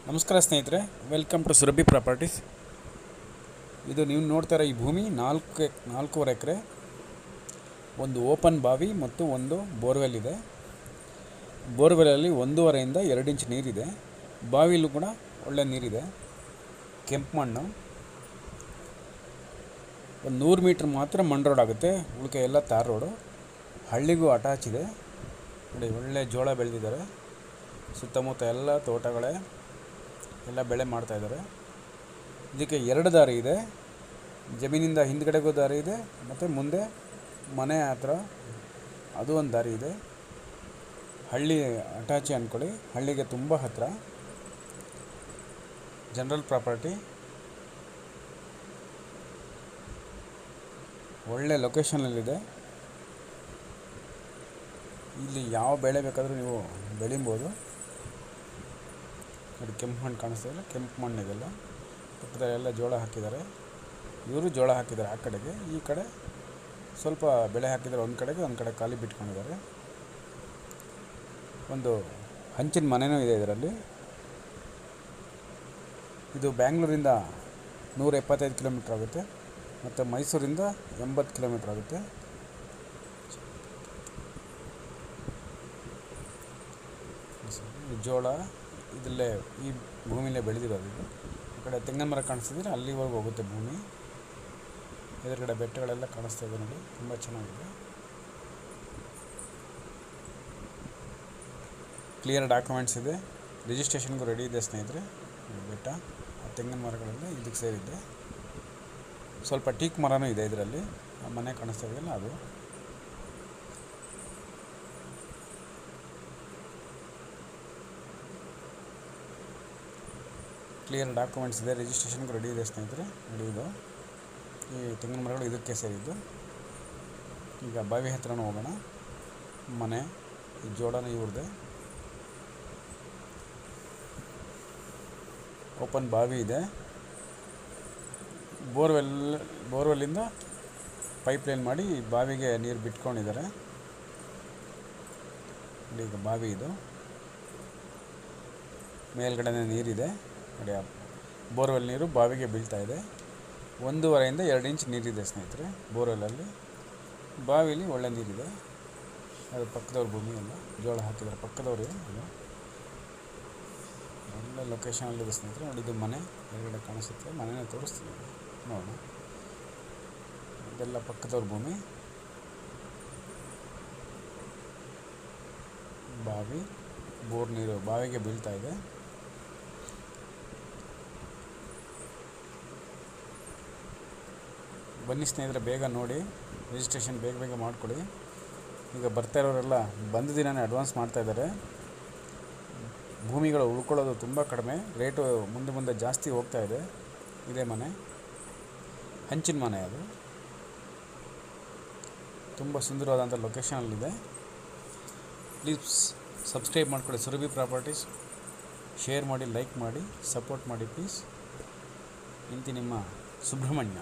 ನಮಸ್ಕಾರ ಸ್ನೇಹಿತರೆ, welcome to Surabhi properties. ಇದು ನೀವು ನೋಡ್ತಾ ಇರೋ ಈ ಭೂಮಿ 4.5 ಎಕರೆ, ಒಂದು ಓಪನ್ ಬಾವಿ ಮತ್ತು ಒಂದು ಬೋರ್ವೆಲ್ ಇದೆ. ಬೋರ್ವೆಲಲ್ಲಿ 1.5 ಇಂದ 2 ಇಂಚ್ ನೀರಿದೆ. ಬಾವಿಲೂ ಕೂಡ ಒಳ್ಳೆ ನೀರಿದೆ. ಕೆಂಪು ಮಣ್ಣು. ಒಂದು 100 ಮೀಟ್ರ್ ಮಾತ್ರ ಮಣ್ಣು ರೋಡ್ ಆಗುತ್ತೆ, ಉಳಿಕೆ ಎಲ್ಲ ತಾರ್ ರೋಡು. ಹಳ್ಳಿಗೂ ಅಟ್ಯಾಚ್ ಇದೆ. ನೋಡಿ, ಒಳ್ಳೆ ಜೋಳ ಬೆಳೆದಿದ್ದಾರೆ. ಸುತ್ತಮುತ್ತ ಎಲ್ಲ ತೋಟಗಳೇ, ಎಲ್ಲ ಬೆಳೆ ಮಾಡ್ತಾಯಿದ್ದಾರೆ. ಇದಕ್ಕೆ 2 ದಾರಿ ಇದೆ. ಜಮೀನಿಂದ ಹಿಂದ್ಗಡೆಗೂ ದಾರಿ ಇದೆ, ಮತ್ತು ಮುಂದೆ ಮನೆ ಹತ್ರ ಅದು ಒಂದು ದಾರಿ ಇದೆ. ಹಳ್ಳಿ ಅಟ್ಯಾಚಿ ಅಂದ್ಕೊಳ್ಳಿ, ಹಳ್ಳಿಗೆ ತುಂಬ ಹತ್ತಿರ. ಜನರಲ್ ಪ್ರಾಪರ್ಟಿ, ಒಳ್ಳೆ ಲೊಕೇಶನಲ್ಲಿದೆ. ಇಲ್ಲಿ ಯಾವ ಬೆಳೆ ಬೇಕಾದರೂ ನೀವು ಬೆಳಿಬೋದು. ನೋಡಿ, ಕೆಂಪು ಮಣ್ಣು ಕಾಣಿಸ್ತಾ ಇಲ್ಲ, ಕೆಂಪು ಮಣ್ಣು ಇದೆಲ್ಲ. ಪಕ್ಕದಲ್ಲೆಲ್ಲ ಜೋಳ ಹಾಕಿದ್ದಾರೆ. ಇವರು ಜೋಳ ಹಾಕಿದ್ದಾರೆ ಆ ಕಡೆಗೆ. ಈ ಕಡೆ ಸ್ವಲ್ಪ ಬೆಳೆ ಹಾಕಿದ್ದಾರೆ, ಒಂದು ಕಡೆ ಖಾಲಿ ಬಿಟ್ಕೊಂಡಿದ್ದಾರೆ. ಒಂದು ಹಂಚಿನ ಮನೆಯೂ ಇದೆ ಇದರಲ್ಲಿ. ಇದು ಬ್ಯಾಂಗ್ಳೂರಿಂದ 175 ಕಿಲೋಮೀಟ್ರ್ ಆಗುತ್ತೆ, ಮತ್ತು ಮೈಸೂರಿಂದ 80 ಕಿಲೋಮೀಟ್ರ್ ಆಗುತ್ತೆ. ಜೋಳ ಇದಲ್ಲೇ ಈ ಭೂಮಿಲೇ ಬೆಳೆದಿರೋದು. ಇದು ಆ ಕಡೆ ತೆಂಗಿನ ಮರ ಕಾಣಿಸ್ತಿದ್ರೆ ಅಲ್ಲಿವರೆಗೂ ಹೋಗುತ್ತೆ ಭೂಮಿ. ಎದುರುಗಡೆ ಬೆಟ್ಟಗಳೆಲ್ಲ ಕಾಣಿಸ್ತಾ ಇದೆ ನೋಡಿ, ತುಂಬ ಚೆನ್ನಾಗಿದೆ. ಕ್ಲಿಯರ್ ಡಾಕ್ಯುಮೆಂಟ್ಸ್ ಇದೆ. ರಿಜಿಸ್ಟ್ರೇಷನ್ಗೂ ರೆಡಿ ಇದೆ ಸ್ನೇಹಿತರೆ. ಬೆಟ್ಟ, ಆ ತೆಂಗಿನ ಮರಗಳೆಲ್ಲ ಇದಕ್ಕೆ ಸೇರಿದೆ. ಸ್ವಲ್ಪ ಟೀಕ್ ಮರನೂ ಇದೆ ಇದರಲ್ಲಿ. ಆ ಮನೆ ಕಾಣಿಸ್ತಾ ಇದೆಯಲ್ಲ ಅದು. ಕ್ಲಿಯರ್ ಡಾಕ್ಯುಮೆಂಟ್ಸ್ ಇದೆ, ರಿಜಿಸ್ಟ್ರೇಷನ್ಗೂ ರೆಡಿ ಇದೆ ಸ್ನೇಹಿತರೆ. ನೋಡಿ, ಇದು ಈ ತೆಂಗಿನ ಮರಗಳು ಇದಕ್ಕೆ ಸೇರಿದ್ದು. ಈಗ ಬಾವಿ ಹತ್ರನೂ ಹೋಗೋಣ. ಮನೆ, ಈ ಜೋಡನೂ ಇವ್ರದ್ದೆ. ಓಪನ್ ಬಾವಿ ಇದೆ. ಬೋರ್ವೆಲ್ಲಿಂದ ಪೈಪ್ಲೈನ್ ಮಾಡಿ ಬಾವಿಗೆ ನೀರು ಬಿಟ್ಕೊಂಡಿದ್ದಾರೆ. ಈಗ ಬಾವಿ ಇದು, ಮೇಲ್ಗಡೆ ನೀರಿದೆ ನೋಡಿ. ಬೋರ್ವೆಲ್ ನೀರು ಬಾವಿಗೆ ಬೀಳ್ತಾ ಇದೆ. 1.5 ಇಂದ 2 ಇಂಚ್ ನೀರಿದೆ ಸ್ನೇಹಿತರೆ ಬೋರ್ವೆಲ್ಲಲ್ಲಿ. ಬಾವಿಲಿ ಒಳ್ಳೆ ನೀರಿದೆ. ಅದು ಪಕ್ಕದವ್ರ ಭೂಮಿ ಎಲ್ಲ ಜೋಳ ಹಾಕಿದ್ದಾರೆ, ಪಕ್ಕದವ್ರು. ಅದು ಒಳ್ಳೆ ಲೊಕೇಶನಲ್ಲಿದೆ ಸ್ನೇಹಿತರೆ. ನೋಡಿ, ಇದು ಮನೆ ಹೊರಗಡೆ ಕಾಣಿಸುತ್ತೆ. ಮನೆಯೇ ತೋರಿಸ್ತೀನಿ ನೋಡೋಣ. ಇದೆಲ್ಲ ಪಕ್ಕದವ್ರ ಭೂಮಿ. ಬಾವಿ, ಬೋರ್ ನೀರು ಬಾವಿಗೆ ಬೀಳ್ತಾ ಇದೆ. ಬನ್ನಿ ಸ್ನೇಹಿತರೆ, ಬೇಗ ನೋಡಿ, ರಿಜಿಸ್ಟ್ರೇಷನ್ ಬೇಗ ಮಾಡಿಕೊಡಿ. ಈಗ ಬರ್ತಾ ಇರೋರೆಲ್ಲ ಬಂದ ದಿನವೇ ಅಡ್ವಾನ್ಸ್ ಮಾಡ್ತಾಯಿದ್ದಾರೆ. ಭೂಮಿಗಳು ಉಳ್ಕೊಳ್ಳೋದು ತುಂಬ ಕಡಿಮೆ, ರೇಟು ಮುಂದೆ ಜಾಸ್ತಿ ಹೋಗ್ತಾ ಇದೆ. ಇದೇ ಮನೆ, ಹಂಚಿನ ಮನೆ. ಅದು ತುಂಬ ಸುಂದರವಾದಂಥ ಲೊಕೇಶನಲ್ಲಿದೆ. ಪ್ಲೀಸ್ ಸಬ್ಸ್ಕ್ರೈಬ್ ಮಾಡಿಕೊಡಿ ಸುರಭಿ ಪ್ರಾಪರ್ಟೀಸ್. ಶೇರ್ ಮಾಡಿ, ಲೈಕ್ ಮಾಡಿ, ಸಪೋರ್ಟ್ ಮಾಡಿ ಪ್ಲೀಸ್. ಇಂತಿ ನಿಮ್ಮ ಸುಬ್ರಹ್ಮಣ್ಯ.